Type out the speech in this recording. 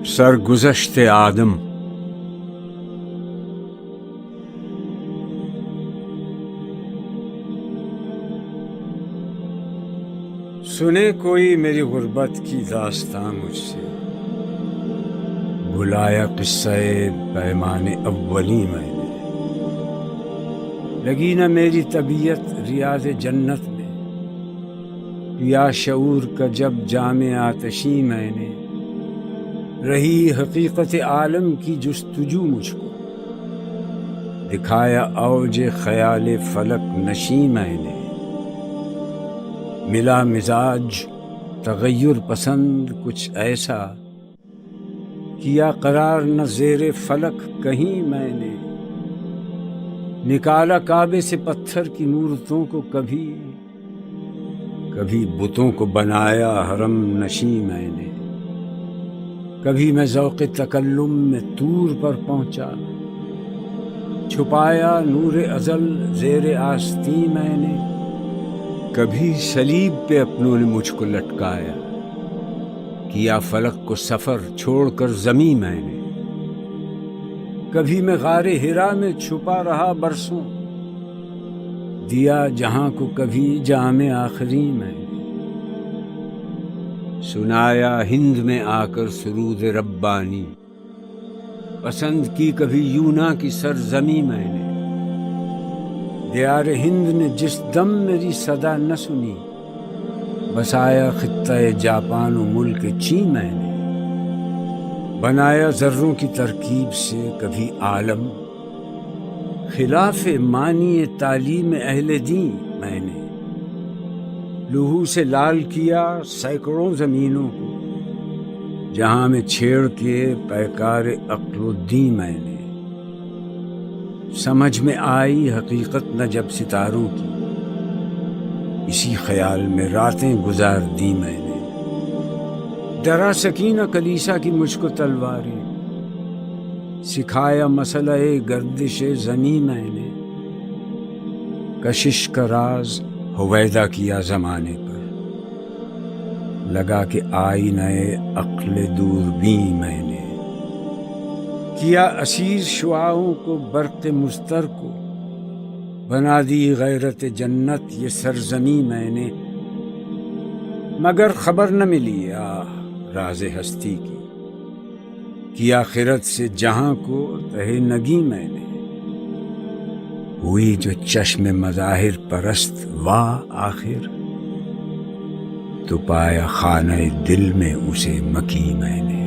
سرگزشت آدم. سنے کوئی میری غربت کی داستان مجھ سے، بلایا قصہ پیمان اولی میں نے. لگی نہ میری طبیعت ریاض جنت میں، پیا شعور کا جب جام آتشی میں نے. رہی حقیقت عالم کی جستجو مجھ کو، دکھایا اوج خیال فلک نشی میں نے. ملا مزاج تغیر پسند کچھ ایسا، کیا قرار نہ زیر فلک کہیں میں نے. نکالا کعبے سے پتھر کی مورتوں کو، کبھی بتوں کو بنایا حرم نشیں میں نے. کبھی میں ذوق تکلم میں طور پر پہنچا، چھپایا نور ازل زیر آستین میں نے. کبھی صلیب پہ اپنوں نے مجھ کو لٹکایا، کیا فلک کو سفر چھوڑ کر زمیں میں نے. کبھی میں غار حرا میں چھپا رہا برسوں، دیا جہاں کو کبھی جام آخری میں نے. سنایا ہند میں آ کر سرود ربانی، پسند کی کبھی یونا کی سرزمی میں نے. دیار ہند نے جس دم میری صدا نہ سنی، بسایا خطہ جاپان و ملک چین میں نے. بنایا ذروں کی ترکیب سے کبھی عالم، خلاف معنی تعلیم اہل دین میں نے. لوہو سے لال کیا سینکڑوں زمینوں کو، جہاں میں چھیڑ کے پیکار عقل و دین میں نے. سمجھ میں آئی حقیقت نہ جب ستاروں کی، اسی خیال میں راتیں گزار دی میں نے. ڈرا سکینہ کلیسا کی مجھ کو تلواریں، سکھایا مسئلہ گردش زمین میں نے. کشش کا راز ہویدا کیا زمانے پر، لگا کہ آئینہ عقل دوربین میں نے. کیا اسیر شعاعوں کو برق مضطر کو، بنا دی غیرت جنت یہ سرزمین میں نے. مگر خبر نہ ملی راز ہستی کی آخرت سے جہاں کو تہے نگی میں نے. ہوئی جو چشم مظاہر پرست واہ آخر، تو پایا خانہ دل میں اسے مکی میں نے.